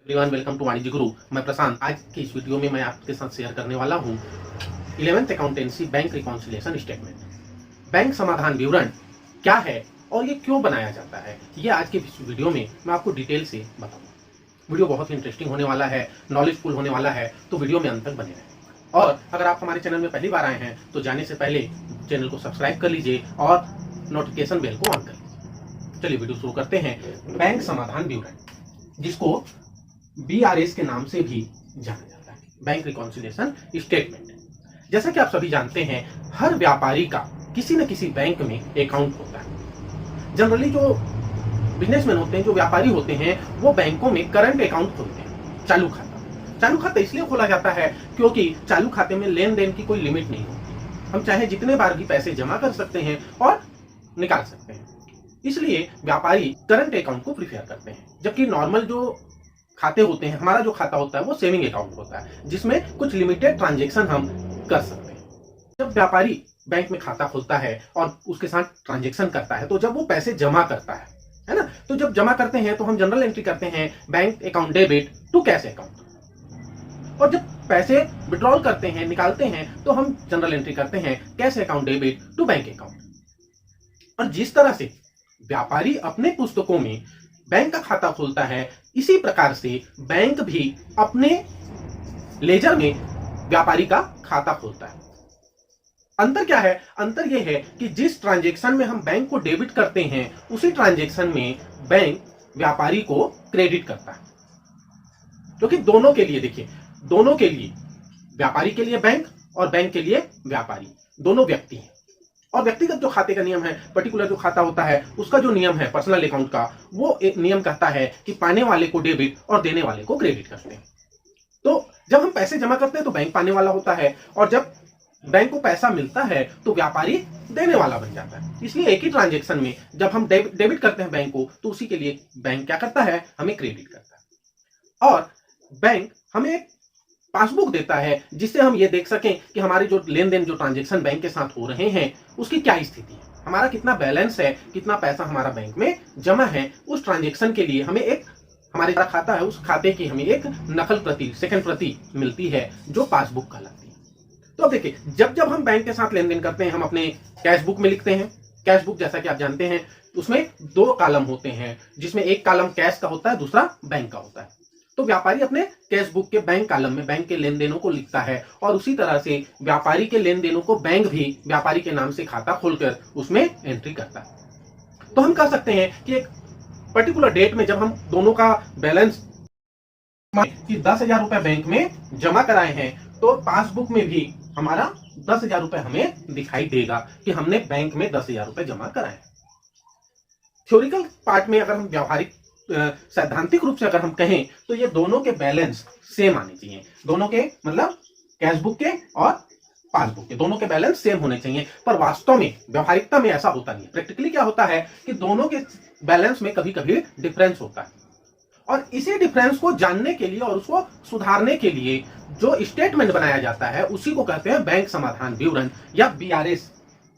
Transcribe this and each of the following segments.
Everyone welcome to वाणिज्य गुरु। मैं प्रशांत। आज की इस वीडियो में मैं आपके साथ शेयर करने वाला हूं 11th accountancy bank reconciliation statement. Bank समाधान विवरण क्या है और ये क्यों बनाया जाता है, ये आज के इस वीडियो में मैं आपको डिटेल से बताऊंगा। वीडियो बहुत ही इंटरेस्टिंग होने वाला है, नॉलेजफुल होने वाला है, तो वीडियो में अंत तक बने रहें। और अगर आप हमारे चैनल में पहली बार आए हैं तो जाने से पहले चैनल को सब्सक्राइब कर लीजिए और नोटिफिकेशन बेल को ऑन कर लीजिए। चलिए वीडियो शुरू करते हैं। बैंक समाधान विवरण, जिसको BRS के नाम से भी जाना जाता है, बैंक रिकॉन्सिलिएशन स्टेटमेंट। जैसा कि आप सभी जानते हैं, हर व्यापारी का किसी न किसी बैंक में अकाउंट होता है। जनरली जो बिजनेसमैन होते हैं, जो व्यापारी होते हैं, वो बैंकों में करंट अकाउंट खोलते हैं, चालू खाता। चालू खाता इसलिए खोला जाता है क्योंकि चालू खाते में लेन देन की कोई लिमिट नहीं होती। हम चाहे जितने बार भी पैसे जमा कर सकते हैं और निकाल सकते हैं, इसलिए व्यापारी करंट अकाउंट को प्रीफर करते हैं। जबकि नॉर्मल जो खाते होते हैं, हमारा जो खाता होता है वो सेविंग अकाउंट होता है, जिसमें कुछ लिमिटेड ट्रांजैक्शन हम कर सकते हैं। जब व्यापारी बैंक में खाता खोलता है और उसके साथ ट्रांजैक्शन करता है, तो जब वो पैसे जमा करता है ना, तो जब जमा करते हैं तो हम जनरल एंट्री करते हैं bank account debit to cash account. और जब पैसे विड्रॉल करते हैं, निकालते हैं, तो हम जनरल एंट्री करते हैं cash account debit to bank account. और जिस तरह से व्यापारी अपने पुस्तकों में बैंक का खाता खोलता है, इसी प्रकार से बैंक भी अपने लेजर में व्यापारी का खाता खोलता है। अंतर क्या है? अंतर यह है कि जिस ट्रांजैक्शन में हम बैंक को डेबिट करते हैं, उसी ट्रांजैक्शन में बैंक व्यापारी को क्रेडिट करता है। क्योंकि दोनों के लिए, देखिए, दोनों के लिए, व्यापारी के लिए बैंक और बैंक के लिए व्यापारी, दोनों व्यक्ति हैं। और व्यक्तिगत जो खाते का नियम है, पर्टिकुलर जो खाता होता है, उसका जो नियम है पर्सनल अकाउंट का, वो एक नियम कहता है कि पाने वाले को डेबिट और देने वाले को क्रेडिट करते हैं। तो जब हम पैसे जमा करते हैं तो बैंक पाने वाला होता है, और जब बैंक को पैसा मिलता है तो व्यापारी देने वाला बन जाता है। इसलिए एक ही ट्रांजेक्शन में जब हम डेबिट करते हैं बैंक को, तो उसी के लिए बैंक क्या करता है, हमें क्रेडिट करता है। और बैंक हमें एक पासबुक देता है, जिससे हम ये देख सकें कि हमारे जो लेन देन, जो ट्रांजैक्शन बैंक के साथ हो रहे हैं, उसकी क्या स्थिति है, हमारा कितना बैलेंस है, कितना पैसा हमारा बैंक में जमा है। उस ट्रांजैक्शन के लिए हमें एक, हमारे खाता है, उस खाते की हमें एक नकल प्रति, सेकंड प्रति मिलती है, जो पासबुक कहलाती है। तो अब देखिए, जब जब हम बैंक के साथ लेन देन करते हैं, हम अपने कैश बुक में लिखते हैं। कैश बुक, जैसा कि आप जानते हैं, उसमें 2 कॉलम होते हैं, जिसमें एक कॉलम कैश का होता है, दूसरा बैंक का होता है। तो व्यापारी अपने कैश बुक के बैंक कॉलम में बैंक के लेन देनों को लिखता है, और उसी तरह से व्यापारी के लेन देनों को बैंक भी व्यापारी के नाम से खाता खोलकर उसमें एंट्री करता है। तो हम कह सकते हैं कि एक पर्टिकुलर डेट में जब हम दोनों का बैलेंस कि 10,000 रुपए बैंक में जमा कराए हैं, तो पासबुक में भी हमारा 10,000 रुपए हमें दिखाई देगा कि हमने बैंक में 10,000 रुपए जमा कराए। थ्योरिकल पार्ट में अगर हम व्यावहारिक सैद्धांतिक रूप से अगर हम कहें, तो ये दोनों के बैलेंस सेम आने चाहिए। दोनों के मतलब कैश बुक के और पासबुक के दोनों के बैलेंस सेम होने चाहिए। पर वास्तव में, व्यवहारिकता में ऐसा होता नहीं है। प्रैक्टिकली क्या होता है कि दोनों के बैलेंस में कभी कभी डिफरेंस होता है, और इसी डिफरेंस को जानने के लिए और उसको सुधारने के लिए जो स्टेटमेंट बनाया जाता है, उसी को कहते हैं बैंक समाधान विवरण या BRS,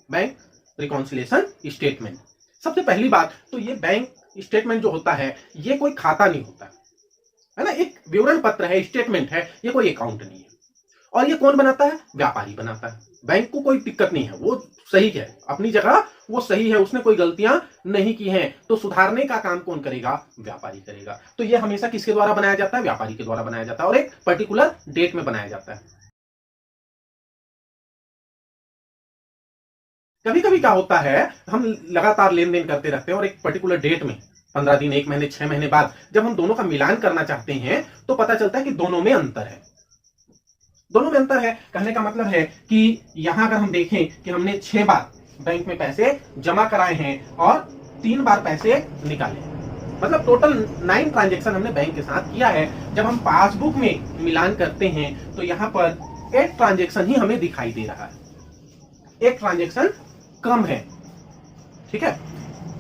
बैंक रिकॉन्सिलिएशन स्टेटमेंट। सबसे पहली बात तो ये बैंक स्टेटमेंट जो होता है, ये कोई खाता नहीं होता है ना, एक विवरण पत्र है, स्टेटमेंट है, ये कोई अकाउंट नहीं है। और ये कौन बनाता है? व्यापारी बनाता है। बैंक को कोई दिक्कत नहीं है, वो सही है, अपनी जगह वो सही है, उसने कोई गलतियां नहीं की हैं। तो सुधारने का काम कौन करेगा? व्यापारी करेगा। तो ये हमेशा किसके द्वारा बनाया जाता है? व्यापारी के द्वारा बनाया जाता है, और एक पर्टिकुलर डेट में बनाया जाता है। कभी कभी क्या होता है, हम लगातार लेन देन करते रहते हैं, और एक पर्टिकुलर डेट में 15 दिन, 1 महीने, 6 महीने बाद जब हम दोनों का मिलान करना चाहते हैं, तो पता चलता है कि दोनों में अंतर है। दोनों में अंतर है कहने का मतलब है कि यहां अगर हम देखें कि हमने 6 बार बैंक में पैसे जमा कराए हैं और 3 बार पैसे निकाले, मतलब टोटल 9 ट्रांजैक्शन हमने बैंक के साथ किया है। जब हम पासबुक में मिलान करते हैं, तो यहां पर 8 ट्रांजैक्शन ही हमें दिखाई दे रहा है, 1 ट्रांजैक्शन कम है। ठीक है,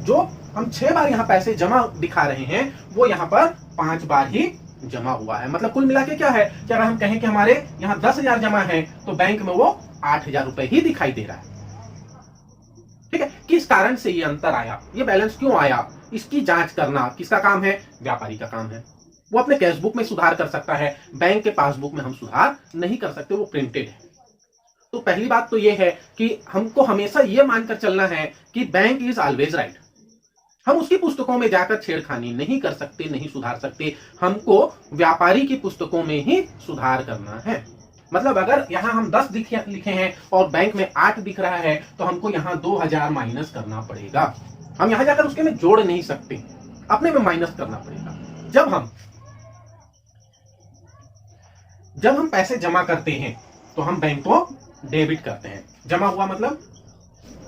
जो हम 6 बार यहां पैसे जमा दिखा रहे हैं, वो यहां पर 5 बार ही जमा हुआ है। मतलब कुल मिला के क्या है कि अगर हम कहें कि हमारे यहां 10,000 जमा है, तो बैंक में वो 8,000 रुपए ही दिखाई दे रहा है। ठीक है, किस कारण से ये अंतर आया, ये बैलेंस क्यों आया, इसकी जांच करना किसका काम है? व्यापारी का काम है। वो अपने कैश बुक में सुधार कर सकता है, बैंक के पासबुक में हम सुधार नहीं कर सकते, वो प्रिंटेड है। तो पहली बात तो ये है कि हमको हमेशा ये मानकर चलना है कि बैंक इज ऑलवेज राइट। हम उसकी पुस्तकों में जाकर छेड़खानी नहीं कर सकते, नहीं सुधार सकते। हमको व्यापारी की पुस्तकों में ही सुधार करना है। मतलब अगर यहां हम 10 लिखे हैं और बैंक में 8 दिख रहा है तो हमको यहां 2000 माइनस करना पड़ेगा। हम यहां जाकर उसके में जोड़ नहीं सकते, अपने में माइनस करना पड़ेगा। जब हम पैसे जमा करते हैं तो हम बैंक को डेबिट करते हैं। जमा हुआ मतलब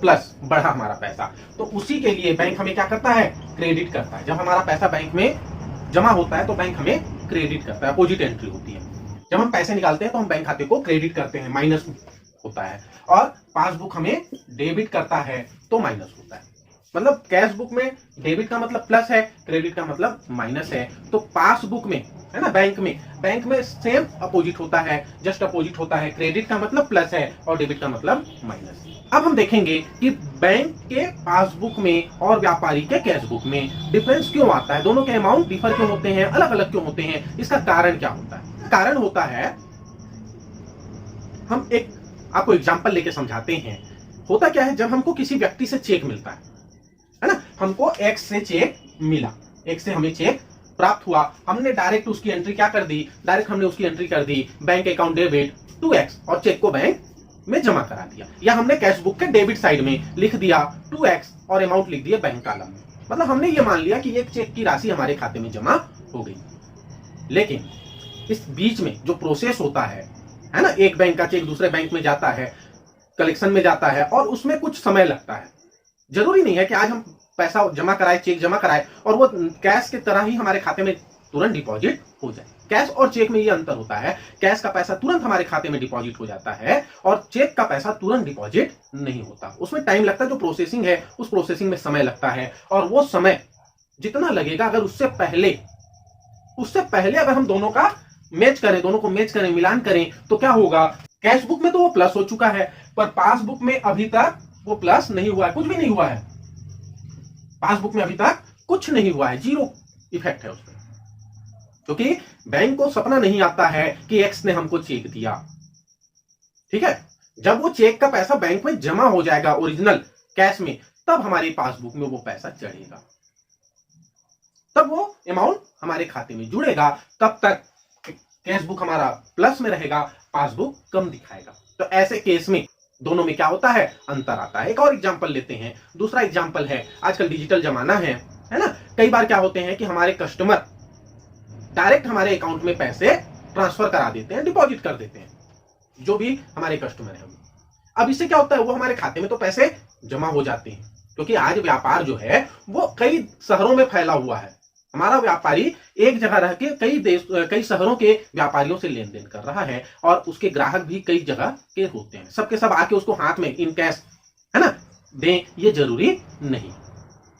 प्लस, बढ़ा हमारा पैसा, तो उसी के लिए बैंक हमें क्या करता है, क्रेडिट करता है। जब हमारा पैसा बैंक में जमा होता है तो बैंक हमें क्रेडिट करता है, अपोजिट एंट्री होती है। जब हम पैसे निकालते हैं तो हम बैंक खाते को क्रेडिट करते हैं, माइनस होता है। और पासबुक हमें डेबिट करता है तो माइनस होता है। मतलब कैश बुक में डेबिट का मतलब प्लस है, क्रेडिट का मतलब माइनस है। तो पासबुक में है ना, बैंक में सेम अपोजिट होता है, जस्ट अपोजिट होता है। क्रेडिट का मतलब प्लस है और डेबिट का मतलब माइनस। अब हम देखेंगे कि बैंक के पासबुक में और व्यापारी के कैश बुक में डिफरेंस क्यों आता है, दोनों के अमाउंट डिफर क्यों होते हैं, अलग अलग क्यों होते हैं, इसका कारण क्या होता है। कारण होता है, हम एक आपको एग्जांपल लेके समझाते हैं। होता क्या है, जब हमको किसी व्यक्ति से चेक मिलता है ना, हमको एक्स से चेक मिला, एक्स से हमें चेक प्राप्त हुआ, हमने डायरेक्ट उसकी एंट्री क्या कर दी, डायरेक्ट हमने उसकी एंट्री कर दी बैंक अकाउंट डेबिट 2x और चेक को बैंक में जमा करा दिया। या हमने कैश बुक के डेबिट साइड में लिख दिया 2x और अमाउंट लिख दिया बैंक कॉलम में। मतलब हमने ये मान लिया कि एक चेक की राशि हमारे खाते में जमा हो गई। लेकिन इस बीच में जो प्रोसेस होता है ना, एक बैंक का चेक दूसरे बैंक में जाता है, कलेक्शन में जाता है और उसमें कुछ समय लगता है। जरूरी नहीं है कि आज हम पैसा जमा कराए, चेक जमा कराए और वो कैश की तरह ही हमारे खाते में तुरंत डिपॉजिट हो जाए। कैश और चेक में ये अंतर होता है, कैश का पैसा तुरंत हमारे खाते में डिपॉजिट हो जाता है और चेक का पैसा तुरंत डिपॉजिट नहीं होता। उसमें टाइम लगता है, जो प्रोसेसिंग है उस प्रोसेसिंग में समय लगता है। और वो समय जितना लगेगा, अगर उससे पहले अगर हम दोनों का मैच करें, दोनों को मैच करें, मिलान करें, तो क्या होगा, कैश बुक में तो वो प्लस हो चुका है पर पासबुक में अभी तक वो प्लस नहीं हुआ है, कुछ भी नहीं हुआ है। पासबुक में अभी तक कुछ नहीं हुआ है, जीरो इफेक्ट है उसमें। क्योंकि बैंक को सपना नहीं आता है कि एक्स ने हमको चेक दिया। ठीक है, जब वो चेक का पैसा बैंक में जमा हो जाएगा ओरिजिनल कैश में, तब हमारी पासबुक में वो पैसा चढ़ेगा, तब वो अमाउंट हमारे खाते में जुड़ेगा। तब तक कैश बुक हमारा प्लस में रहेगा, पासबुक कम दिखाएगा। तो ऐसे केस में दोनों में क्या होता है, अंतर आता है। एक और एग्जांपल लेते हैं। दूसरा एग्जांपल है, आजकल डिजिटल जमाना है ना। कई बार क्या होते हैं कि हमारे कस्टमर डायरेक्ट हमारे अकाउंट में पैसे ट्रांसफर करा देते हैं, डिपॉजिट कर देते हैं, जो भी हमारे कस्टमर है। अब इससे क्या होता है, वो हमारे खाते में तो पैसे जमा हो जाते हैं, क्योंकि आज व्यापार जो है वो कई शहरों में फैला हुआ है। हमारा व्यापारी एक जगह रह के कई शहरों के व्यापारियों से लेन देन कर रहा है और उसके ग्राहक भी कई जगह के होते हैं। सबके सब आके उसको हाथ में इन कैश है ना दें, ये जरूरी नहीं।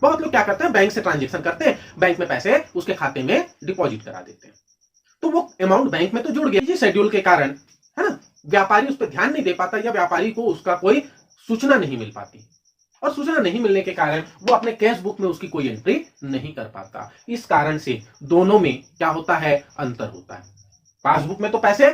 बहुत लोग क्या करते हैं, बैंक से ट्रांजेक्शन करते हैं, बैंक में पैसे उसके खाते में डिपॉजिट करा देते हैं, तो वो अमाउंट बैंक में तो जुड़ गया। शेड्यूल के कारण है ना, व्यापारी उस पर ध्यान नहीं दे पाता या व्यापारी को उसका कोई सूचना नहीं मिल पाती, और सूचना नहीं मिलने के कारण वो अपने कैश बुक में उसकी कोई एंट्री नहीं कर पाता। इस कारण से दोनों में क्या होता है, अंतर होता है। पासबुक में तो पैसे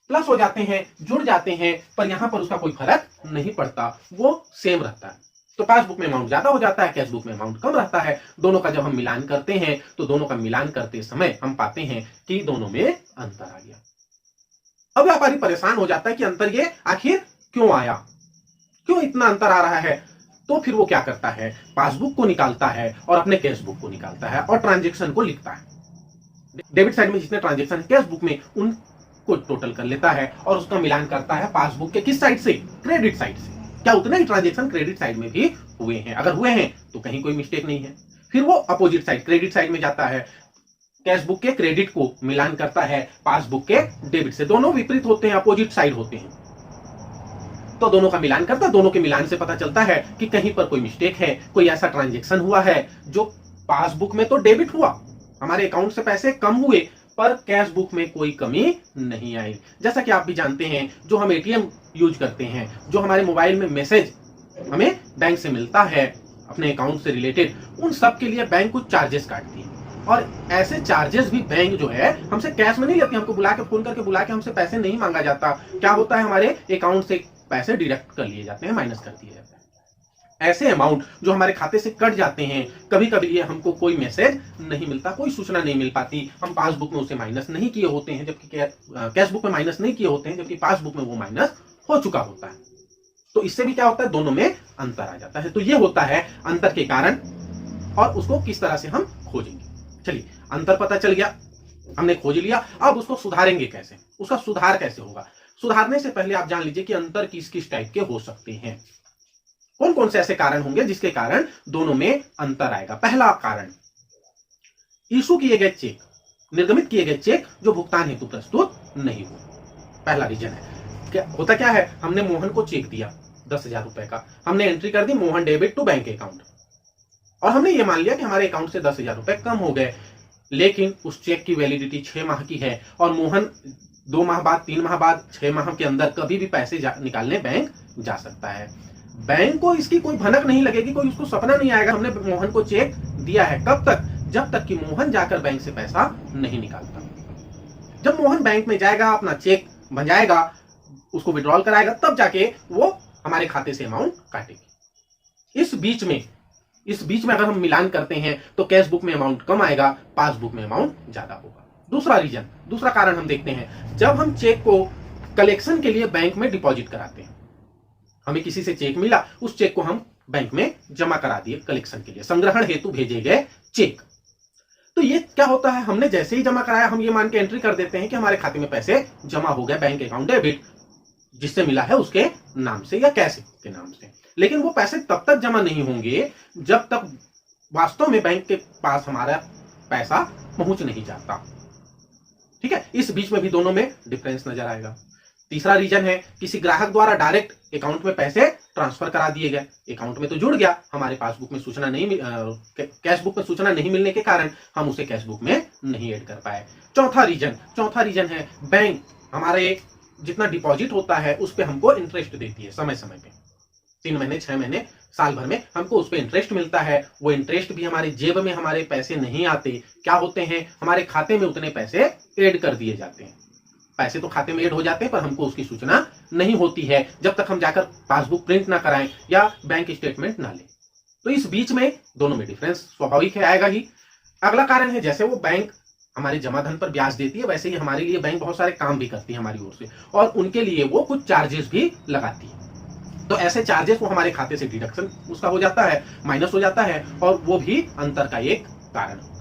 प्लस हो जाते हैं, जुड़ जाते हैं, पर यहां पर उसका कोई फर्क नहीं पड़ता, वो सेम रहता है। तो पासबुक में अमाउंट ज्यादा हो जाता है, कैश बुक में अमाउंट कम रहता है। दोनों का जब हम मिलान करते हैं तो दोनों का मिलान करते समय हम पाते हैं कि दोनों में अंतर आ गया। अब व्यापारी परेशान हो जाता है कि अंतर ये आखिर क्यों आया, क्यों इतना अंतर आ रहा है। तो फिर वो क्या करता है, पासबुक को निकालता है और अपने कैश बुक को निकालता है और ट्रांजेक्शन को लिखता है। डेबिट साइड में जितने ट्रांजेक्शन कैश बुक में, उनको टोटल कर लेता है और उसका मिलान करता है पासबुक के किस साइड से, क्रेडिट साइड से। क्या उतने ही ट्रांजेक्शन क्रेडिट साइड में भी हुए हैं? अगर हुए हैं तो कहीं कोई मिस्टेक नहीं है। फिर वो अपोजिट साइड, क्रेडिट साइड में जाता है, कैश बुक के क्रेडिट को मिलान करता है पासबुक के डेबिट से। दोनों विपरीत होते हैं, अपोजिट साइड होते हैं, तो दोनों का मिलान करता है। दोनों के मिलान से पता चलता है कि कहीं पर कोई मिस्टेक है, कोई ऐसा ट्रांजेक्शन हुआ है जो पासबुक में तो डेबिट हुआ, हमारे अकाउंट से पैसे कम हुए, पर कैश बुक में कोई कमी नहीं आई। जैसा कि आप भी जानते हैं, जो हम एटीएम यूज करते हैं, जो हमारे मोबाइल में मैसेज हमें बैंक से मिलता है अपने अकाउंट से रिलेटेड, उन सब के लिए बैंक कुछ चार्जेस काटती है। और ऐसे चार्जेस भी बैंक जो है हमसे कैश में नहीं लेती, हमको बुला के फोन करके बुला के हमसे पैसे नहीं मांगा जाता। क्या होता है, हमारे अकाउंट से पैसे डिडक्ट कर लिए जाते हैं, माइनस कर दिए जाते हैं। ऐसे अमाउंट जो हमारे खाते से कट जाते हैं, कभी कभी ये हमको कोई मैसेज नहीं मिलता, कोई सूचना नहीं मिल पाती, हम पासबुक में उसे माइनस नहीं किए होते हैं, जबकि कैश बुक में माइनस नहीं किए होते हैं, जबकि पासबुक में वो माइनस हो चुका होता है। तो इससे भी क्या होता है, दोनों में अंतर आ जाता है। तो ये होता है अंतर के कारण, और उसको किस तरह से हम खोजेंगे। चलिए, अंतर पता चल गया, हमने खोज लिया, अब उसको सुधारेंगे कैसे, उसका सुधार कैसे होगा। सुधारने से पहले आप जान लीजिए कि अंतर किस किस टाइप के हो सकते हैं, कौन कौन से ऐसे कारण होंगे जिसके कारण दोनों में अंतर आएगा। पहला कारण, इशू किए गए चेक, निर्गमित किए गए चेक जो भुगतान हेतु प्रस्तुत नहीं हो। पहला रीजन है, होता क्या है, हमने मोहन को चेक दिया 10,000 रुपए का, हमने एंट्री कर दी Mohan debit to bank account, और हमने ये मान लिया कि हमारे अकाउंट से 10,000 रुपए कम हो गए, लेकिन उस चेक की वैलिडिटी 6 माह की है, और मोहन 2 माह बाद, 3 माह बाद, 6 माह के अंदर कभी भी पैसे निकालने बैंक जा सकता है। बैंक को इसकी कोई भनक नहीं लगेगी, कोई उसको सपना नहीं आएगा हमने मोहन को चेक दिया है। कब तक, जब तक कि मोहन जाकर बैंक से पैसा नहीं निकालता। जब मोहन बैंक में जाएगा, अपना चेक भंजाएगा, उसको विड्रॉल कराएगा, तब जाके वो हमारे खाते से अमाउंट काटेगी। इस बीच में अगर हम मिलान करते हैं तो कैश बुक में अमाउंट कम आएगा, पासबुक में अमाउंट ज्यादा होगा। दूसरा कारण हम देखते हैं, जब हम चेक को कलेक्शन के लिए बैंक में डिपॉजिट कराते हैं, हमें किसी से चेक मिला, उस चेक को हम बैंक में जमा करा दिए कलेक्शन के लिए, संग्रहण हेतु भेजे गए चेक। तो ये क्या होता है, हमने जैसे ही जमा कराया, हम ये मान के एंट्री कर देते हैं कि हमारे खाते में पैसे जमा हो गए, बैंक अकाउंट डेबिट, जिससे मिला है उसके नाम से या कैश के नाम से। लेकिन वो पैसे तब तक जमा नहीं होंगे जब तक वास्तव में बैंक के पास हमारा पैसा पहुंच नहीं जाता। ठीक है, इस बीच में भी दोनों में डिफरेंस नजर आएगा। तीसरा रीजन है, किसी ग्राहक द्वारा डायरेक्ट अकाउंट में पैसे ट्रांसफर करा दिए गए, अकाउंट में तो जुड़ गया, हमारे पासबुक में सूचना नहीं, कैश बुक में सूचना नहीं मिलने के कारण हम उसे कैश बुक में नहीं ऐड कर पाए। चौथा रीजन है, बैंक हमारे जितना डिपॉजिट होता है उस पर हमको इंटरेस्ट देती है समय समय पे, 3 महीने, 6 महीने, साल भर में हमको उस पर इंटरेस्ट मिलता है। वो इंटरेस्ट भी हमारे जेब में हमारे पैसे नहीं आते, क्या होते हैं, हमारे खाते में उतने पैसे ऐड कर दिए जाते हैं। पैसे तो खाते में ऐड हो जाते हैं, पर हमको उसकी सूचना नहीं होती है जब तक हम जाकर पासबुक प्रिंट ना कराएं या बैंक स्टेटमेंट ना लें। तो इस बीच में दोनों में डिफरेंस स्वाभाविक है, आएगा ही। अगला कारण है, जैसे वो बैंक हमारे जमा धन पर ब्याज देती है, वैसे ही हमारे लिए बैंक बहुत सारे काम भी करती है हमारी ओर से, और उनके लिए वो कुछ चार्जेस भी लगाती है। तो ऐसे चार्जेस वो हमारे खाते से डिडक्शन उसका हो जाता है, माइनस हो जाता है, और वो भी अंतर का एक कारण होगा।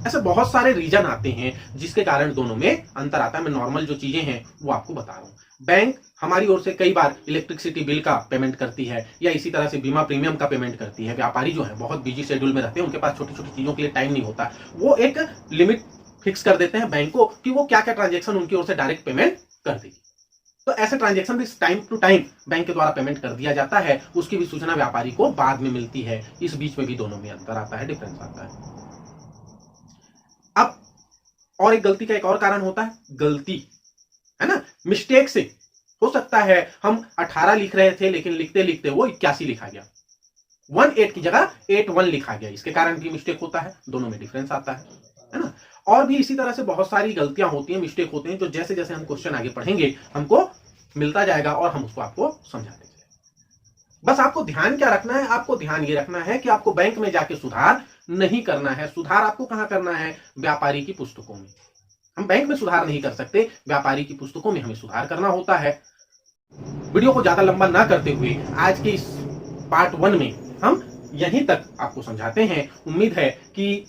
ऐसे बहुत सारे रीजन आते हैं जिसके कारण दोनों में अंतर आता है। मैं नॉर्मल जो चीजें हैं वो आपको बता रहा हूं। बैंक हमारी ओर से कई बार इलेक्ट्रिसिटी बिल का पेमेंट करती है, या इसी तरह से बीमा प्रीमियम का पेमेंट करती है। व्यापारी जो है बहुत बिजी शेड्यूल में रहते हैं, उनके पास छोटी छोटी चीजों के लिए टाइम नहीं होता, वो एक लिमिट फिक्स कर देते हैं बैंक को कि वो क्या क्या ट्रांजेक्शन उनकी ओर से डायरेक्ट पेमेंट कर देगी। तो ऐसे ट्रांजेक्शन भी टाइम टू टाइम बैंक के द्वारा पेमेंट कर दिया जाता है, उसकी भी सूचना व्यापारी को बाद में मिलती है। इस बीच में भी दोनों में अंतर आता है, डिफरेंस आता है। अब और एक गलती का एक और कारण होता है, गलती है ना, मिस्टेक से हो सकता है हम 18 लिख रहे थे, लेकिन लिखते लिखते वो 81 लिखा गया, 18 की जगह 81 लिखा गया, इसके कारण भी मिस्टेक होता है, दोनों में डिफरेंस आता है ना। और भी इसी तरह से बहुत सारी गलतियां होती हैं, मिस्टेक होते हैं, जो जैसे जैसे हम क्वेश्चन आगे पढ़ेंगे हमको मिलता जाएगा और हम उसको आपको समझाते जाएंगे। बस आपको ध्यान क्या रखना है, आपको ध्यान ये रखना है कि आपको बैंक में जाके सुधार नहीं करना है। सुधार आपको कहां करना है, व्यापारी की पुस्तकों में। हम बैंक में सुधार नहीं कर सकते, व्यापारी की पुस्तकों में हमें सुधार करना होता है। वीडियो को ज्यादा लंबा ना करते हुए आज के इस पार्ट 1 में हम यहीं तक आपको समझाते हैं। उम्मीद है कि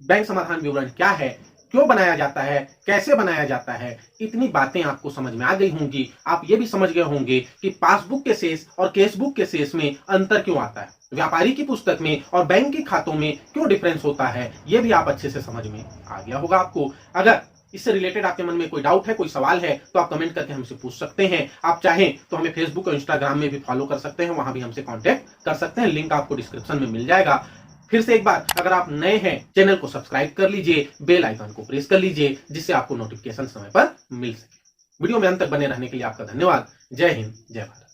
बैंक समाधान विवरण क्या है, क्यों बनाया जाता है, कैसे बनाया जाता है, इतनी बातें आपको समझ में आ गई होंगी। आप ये भी समझ गए होंगे कि पासबुक के शेष और केसबुक के शेष में अंतर क्यों आता है, व्यापारी की पुस्तक में और बैंक के खातों में क्यों डिफरेंस होता है, ये भी आप अच्छे से समझ में आ गया होगा आपको। अगर इससे रिलेटेड आपके मन में कोई डाउट है, कोई सवाल है, तो आप कमेंट करके हमसे पूछ सकते हैं। आप चाहें तो हमें फेसबुक और इंस्टाग्राम में भी फॉलो कर सकते हैं, वहां भी हमसे कांटेक्ट कर सकते हैं, लिंक आपको डिस्क्रिप्शन में मिल जाएगा। फिर से एक बार, अगर आप नए हैं चैनल को सब्सक्राइब कर लीजिए, बेल आइकन को प्रेस कर लीजिए, जिससे आपको नोटिफिकेशन समय पर मिल सके। वीडियो में अंत तक बने रहने के लिए आपका धन्यवाद। जय हिंद, जय भारत।